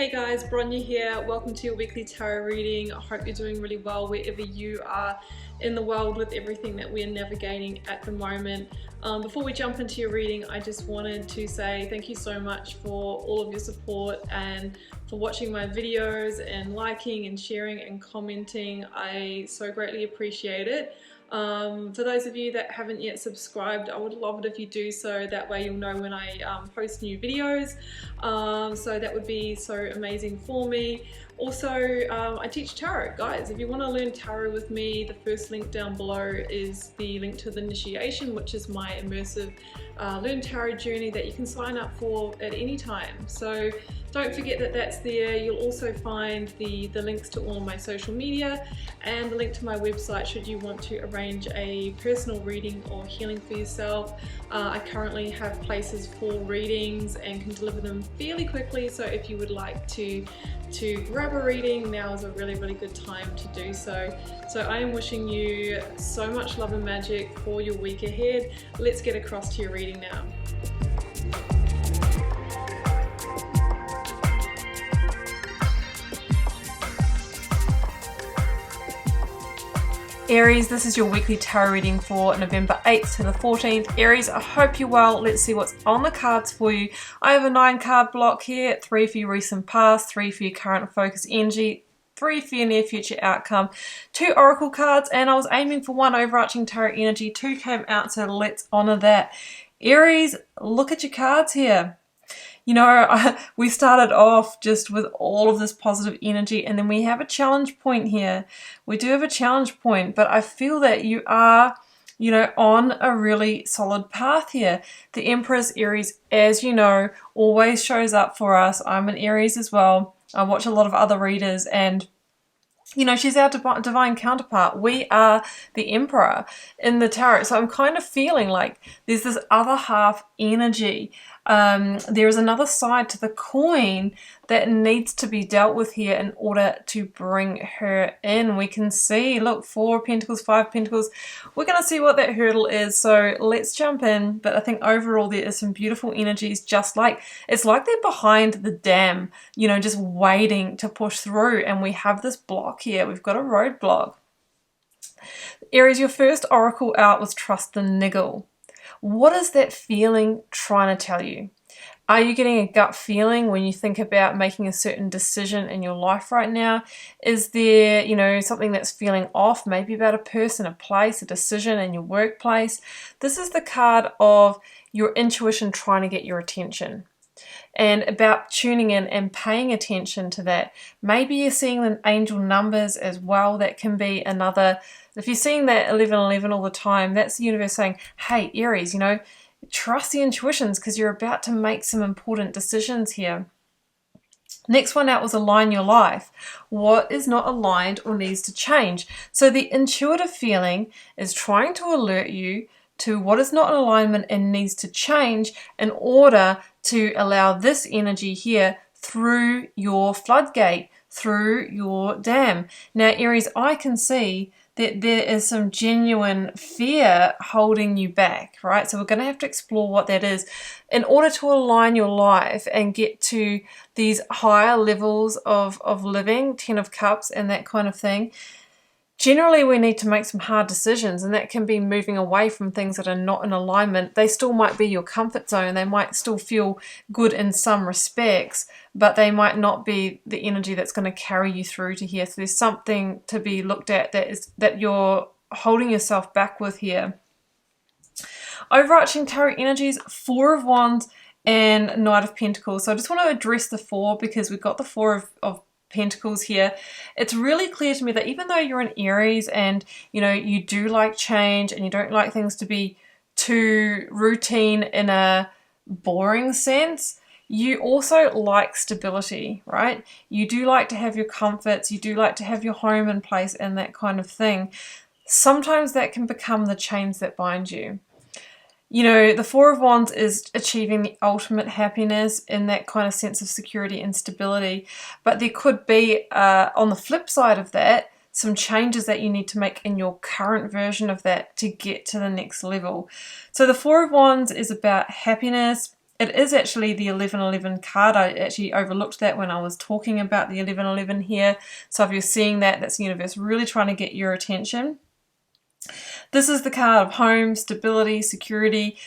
Hey guys, Bronya here. Welcome to your weekly tarot reading. I hope you're doing really well wherever you are in the world with everything that we're navigating at the moment. Before we jump into your reading, I just wanted to say thank you so much for all of your support and for watching my videos and liking and sharing and commenting. I so greatly appreciate it. For those of you that haven't yet subscribed, I would love it if you do so. That way you'll know when I post new videos. So that would be so amazing for me. Also, I teach tarot, guys. If you want to learn tarot with me, the first link down below is the link to the initiation, which is my immersive learn tarot journey that you can sign up for at any time. So don't forget that that's there. You'll also find the links to all of my social media and the link to my website should you want to arrange a personal reading or healing for yourself. I currently have places for readings and can deliver them fairly quickly, so if you would like to grab a reading, now is a really good time to do so. So I am wishing you so much love and magic for your week ahead. Let's get across to your reading now. Aries, this is your weekly tarot reading for November 8th to the 14th. Aries, I hope you're well. Let's see what's on the cards for you. I have a 9-card block here, 3 for your recent past, 3 for your current focus energy, 3 for your near future outcome, 2 oracle cards, and I was aiming for 1 overarching tarot energy. 2 came out, so let's honor that. Aries, look at your cards here. You know, we started off just with all of this positive energy, and then we have a challenge point here. We do have a challenge point, but I feel that you are, you know, on a really solid path here. The Empress, Aries, as you know, always shows up for us. I'm an Aries as well. I watch a lot of other readers, and you know, she's our divine counterpart. We are the Emperor in the tarot. So I'm kind of feeling like there's this other half energy. There is another side to the coin that needs to be dealt with here in order to bring her in. We can see, look, 4 of Pentacles, 5 of Pentacles. We're going to see what that hurdle is. So let's jump in. But I think overall there is some beautiful energies, just like, it's like they're behind the dam, you know, just waiting to push through. And we have this block here. We've got a roadblock. Aries, your first oracle out was Trust the Niggle. What is that feeling trying to tell you? Are you getting a gut feeling when you think about making a certain decision in your life right now? Is there, you know, something that's feeling off, maybe about a person, a place, a decision in your workplace? This is the card of your intuition trying to get your attention, and about tuning in and paying attention to that. Maybe you're seeing the angel numbers as well. That can be another. If you're seeing that 1111 all the time, that's the universe saying, hey, Aries, you know, trust the intuitions because you're about to make some important decisions here. Next one out was align your life. What is not aligned or needs to change? So the intuitive feeling is trying to alert you to what is not in alignment and needs to change in order to allow this energy here through your floodgate, through your dam. Now, Aries, I can see that there is some genuine fear holding you back, right? So we're going to have to explore what that is in order to align your life and get to these higher levels of living, 10 of Cups and that kind of thing. Generally, we need to make some hard decisions, and that can be moving away from things that are not in alignment. They still might be your comfort zone. They might still feel good in some respects, but they might not be the energy that's going to carry you through to here. So there's something to be looked at that you're holding yourself back with here. Overarching tarot energies, 4 of Wands and Knight of Pentacles. So I just want to address the 4 because we've got the 4 of Pentacles here. It's really clear to me that even though you're an Aries and you know you do like change and you don't like things to be too routine in a boring sense, you also like stability, right? You do like to have your comforts, you do like to have your home in place and that kind of thing. Sometimes that can become the chains that bind you. You know, the 4 of Wands is achieving the ultimate happiness in that kind of sense of security and stability. But there could be, on the flip side of that, some changes that you need to make in your current version of that to get to the next level. So the 4 of Wands is about happiness, It is actually the 1111 card. I actually overlooked that when I was talking about the 1111 here. So if you're seeing that, that's the universe really trying to get your attention. This is the card of home, stability, security,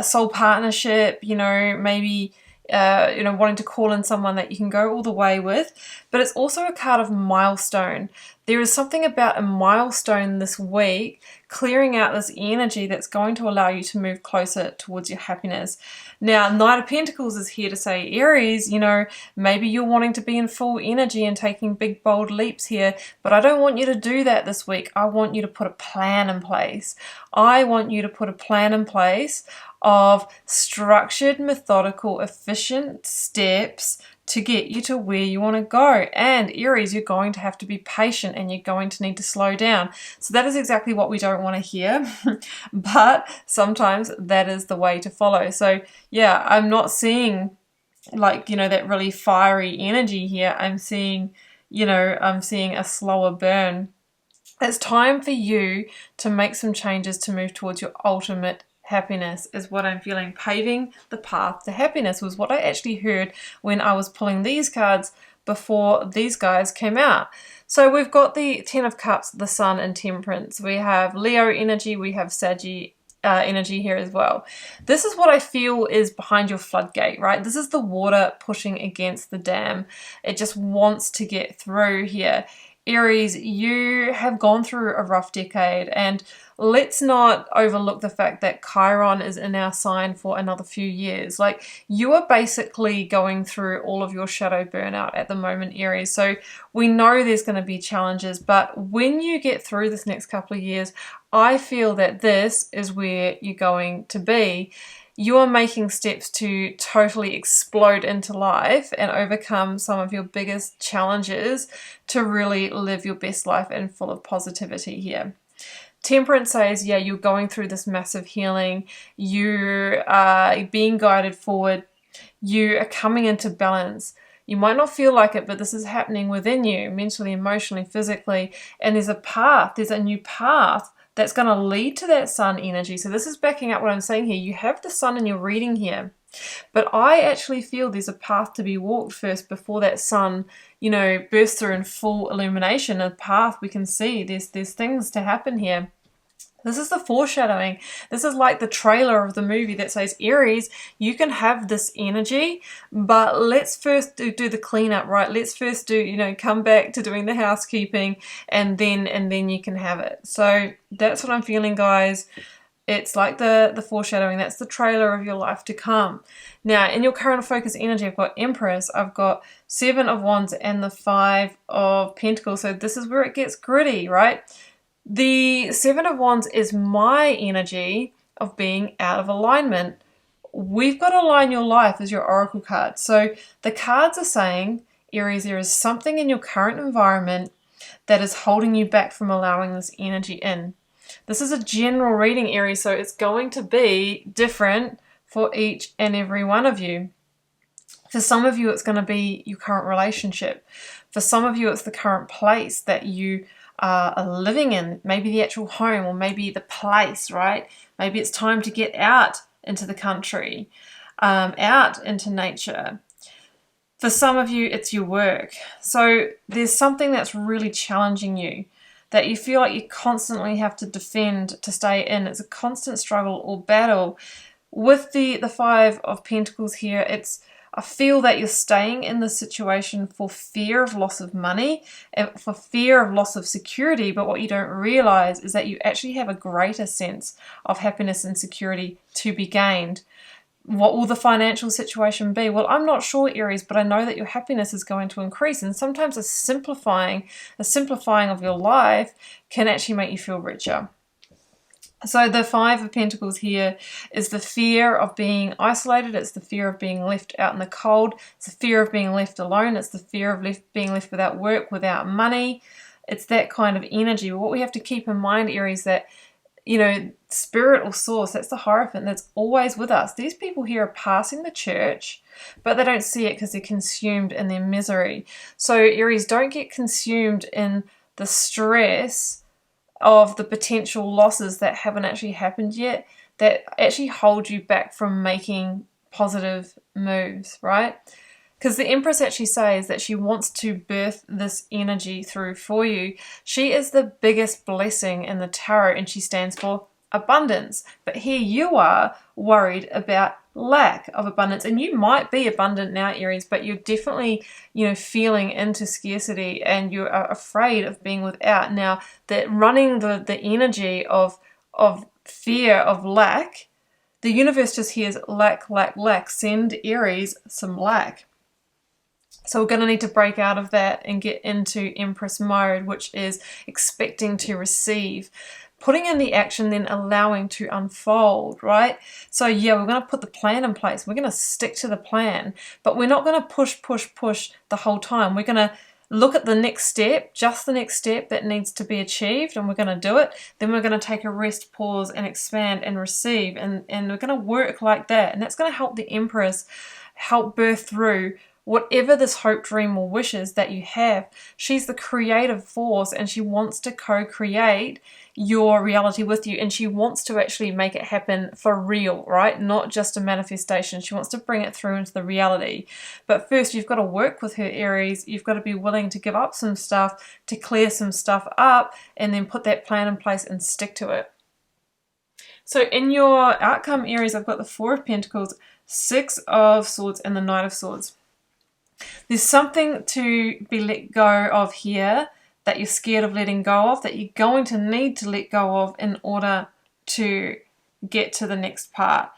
soul partnership, you know, maybe wanting to call in someone that you can go all the way with. But it's also a card of milestone. There is something about a milestone this week, clearing out this energy that's going to allow you to move closer towards your happiness. Now, Knight of Pentacles is here to say, Aries, you know, maybe you're wanting to be in full energy and taking big, bold leaps here, but I don't want you to do that this week. I want you to put a plan in place. I want you to put a plan in place of structured, methodical, efficient steps to get you to where you want to go. And Aries, you're going to have to be patient and you're going to need to slow down. So that is exactly what we don't want to hear, but sometimes that is the way to follow. So yeah, I'm not seeing like, you know, that really fiery energy here. I'm seeing a slower burn. It's time for you to make some changes to move towards your ultimate happiness is what I'm feeling. Paving the path to happiness was what I actually heard when I was pulling these cards before these guys came out. So we've got the 10 of Cups, the Sun, and Temperance. We have Leo energy, we have Saggy energy here as well. This is what I feel is behind your floodgate, right? This is the water pushing against the dam. It just wants to get through here. Aries, you have gone through a rough decade, and let's not overlook the fact that Chiron is in our sign for another few years. Like, you are basically going through all of your shadow burnout at the moment, Aries. So we know there's going to be challenges, but when you get through this next couple of years, I feel that this is where you're going to be. You are making steps to totally explode into life and overcome some of your biggest challenges to really live your best life and full of positivity here. Temperance says, yeah, you're going through this massive healing. You are being guided forward. You are coming into balance. You might not feel like it, but this is happening within you, mentally, emotionally, physically. And there's a path, there's a new path that's going to lead to that sun energy. So this is backing up what I'm saying here. You have the sun in your reading here, but I actually feel there's a path to be walked first before that sun, you know, bursts through in full illumination. A path we can see. There's things to happen here. This is the foreshadowing. This is like the trailer of the movie that says, Aries, you can have this energy, but let's first do the cleanup, right? Let's first do, you know, come back to doing the housekeeping, and then you can have it. So that's what I'm feeling, guys. It's like the foreshadowing. That's the trailer of your life to come. Now, in your current focus energy, I've got Empress, I've got 7 of Wands, and the 5 of Pentacles. So this is where it gets gritty, right? The 7 of Wands is my energy of being out of alignment. We've got to align your life as your oracle card. So the cards are saying, Aries, there is something in your current environment that is holding you back from allowing this energy in. This is a general reading, Aries, so it's going to be different for each and every one of you. For some of you, it's going to be your current relationship. For some of you, it's the current place that you are living in, maybe the actual home, or maybe the place, right? Maybe it's time to get out into the country, out into nature. For some of you, it's your work. So there's something that's really challenging you, that you feel like you constantly have to defend to stay in. It's a constant struggle or battle. With the 5 of Pentacles here, I feel that you're staying in this situation for fear of loss of money and for fear of loss of security, but what you don't realize is that you actually have a greater sense of happiness and security to be gained. What will the financial situation be? Well, I'm not sure, Aries, but I know that your happiness is going to increase, and sometimes a simplifying of your life can actually make you feel richer. So the 5 of Pentacles here is the fear of being isolated. It's the fear of being left out in the cold. It's the fear of being left alone. It's the fear of being left without work, without money. It's that kind of energy. What we have to keep in mind, Aries, that, you know, spirit or source, that's the Hierophant that's always with us. These people here are passing the church, but they don't see it because they're consumed in their misery. So Aries, don't get consumed in the stress of the potential losses that haven't actually happened yet, that actually hold you back from making positive moves, right? Because the Empress actually says that she wants to birth this energy through for you. She is the biggest blessing in the tarot, and she stands for abundance. But here you are worried about lack of abundance, and you might be abundant now, Aries, but you're definitely, feeling into scarcity, and you are afraid of being without. Now, that running the energy of fear of lack, the universe just hears lack, lack, lack. Send Aries some lack. So we're going to need to break out of that and get into Empress mode, which is expecting to receive. Putting in the action, then allowing to unfold, right? So yeah, we're going to put the plan in place. We're going to stick to the plan, but we're not going to push the whole time. We're going to look at the next step, just the next step that needs to be achieved, and we're going to do it. Then we're going to take a rest, pause, and expand and receive, and we're going to work like that. And that's going to help the Empress help birth through whatever this hope, dream, or wishes that you have. She's the creative force, and she wants to co-create your reality with you, and she wants to actually make it happen for real, right? Not just a manifestation. She wants to bring it through into the reality. But first, you've got to work with her, Aries. You've got to be willing to give up some stuff, to clear some stuff up, and then put that plan in place and stick to it. So in your outcome, Aries, I've got the Four of Pentacles, Six of Swords, and the Knight of Swords. There's something to be let go of here that you're scared of letting go of, that you're going to need to let go of in order to get to the next part.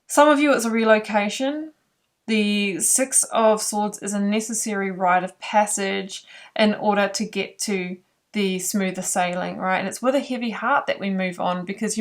Some of you, it's a relocation. The Six of Swords is a necessary rite of passage in order to get to the smoother sailing, right? And it's with a heavy heart that we move on, because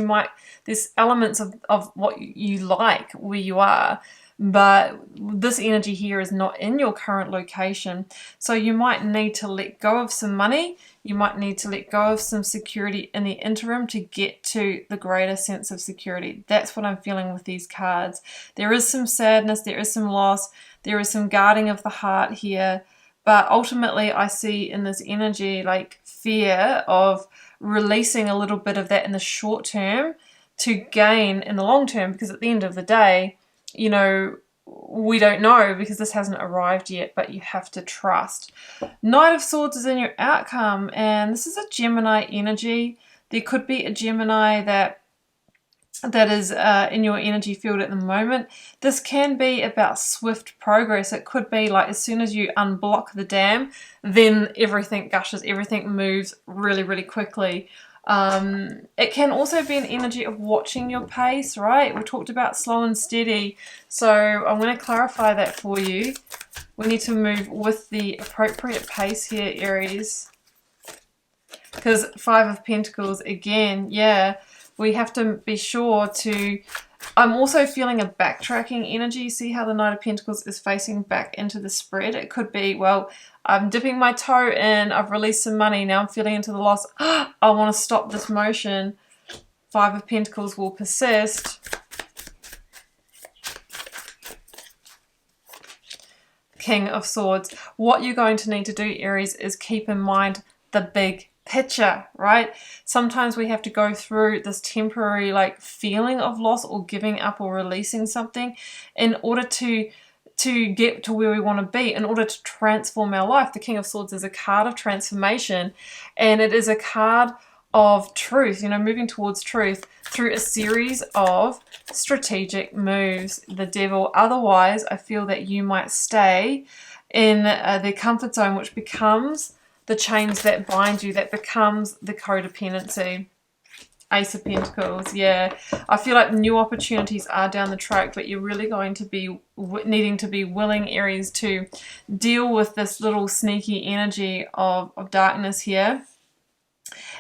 there's elements of what you like where you are, but this energy here is not in your current location. So you might need to let go of some money. You might need to let go of some security in the interim to get to the greater sense of security. That's what I'm feeling with these cards. There is some sadness, there is some loss, there is some guarding of the heart here. But ultimately, I see in this energy like fear of releasing a little bit of that in the short term to gain in the long term, because at the end of the day, we don't know, because this hasn't arrived yet, but you have to trust. Knight of Swords is in your outcome, and this is a Gemini energy. There could be a Gemini that is in your energy field at the moment. This can be about swift progress. It could be like as soon as you unblock the dam, then everything gushes, everything moves really, really quickly. It can also be an energy of watching your pace, right? We talked about slow and steady, so I'm going to clarify that for you. We need to move with the appropriate pace here, Aries, because Five of Pentacles again, yeah, we have to be sure to... I'm also feeling a backtracking energy. See how the Knight of Pentacles is facing back into the spread? It could be, well, I'm dipping my toe in, I've released some money, now I'm feeling into the loss. I want to stop this motion. Five of Pentacles will persist. King of Swords. What you're going to need to do, Aries, is keep in mind the big picture, right? Sometimes we have to go through this temporary feeling of loss or giving up or releasing something in order to get to where we want to be, in order to transform our life. The King of Swords is a card of transformation, and it is a card of truth, moving towards truth through a series of strategic moves. The Devil. Otherwise, I feel that you might stay in the comfort zone, which becomes the chains that bind you, that becomes the codependency. Ace of Pentacles, yeah. I feel like new opportunities are down the track, but you're really going to be needing to be willing, Aries, to deal with this little sneaky energy of darkness here.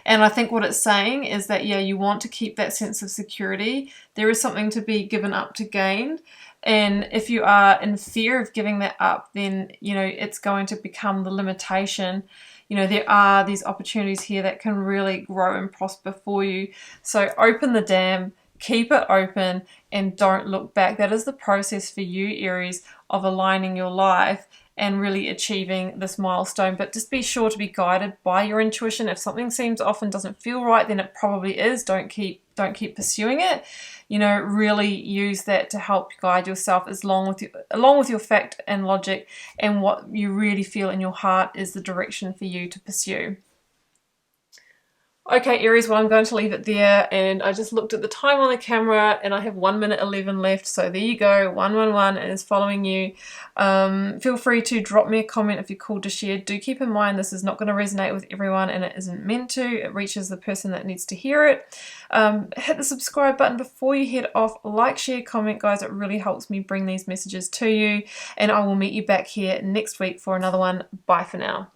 And I think what it's saying is that, yeah, you want to keep that sense of security. There is something to be given up to gain. And if you are in fear of giving that up, then, it's going to become the limitation. There are these opportunities here that can really grow and prosper for you. So open the dam, keep it open, and don't look back. That is the process for you, Aries, of aligning your life and really achieving this milestone. But just be sure to be guided by your intuition. If something seems off and doesn't feel right, then it probably is. Don't keep don't keep pursuing it. You know, really use that to help guide yourself along with your fact and logic and what you really feel in your heart is the direction for you to pursue. Okay, Aries, well, I'm going to leave it there, and I just looked at the time on the camera and I have 1 minute 11 left, so there you go, 111 is following you. Feel free to drop me a comment if you're called to share. Do keep in mind this is not going to resonate with everyone, and it isn't meant to. It reaches the person that needs to hear it. Hit the subscribe button before you head off. Like, share, comment, guys. It really helps me bring these messages to you, and I will meet you back here next week for another one. Bye for now.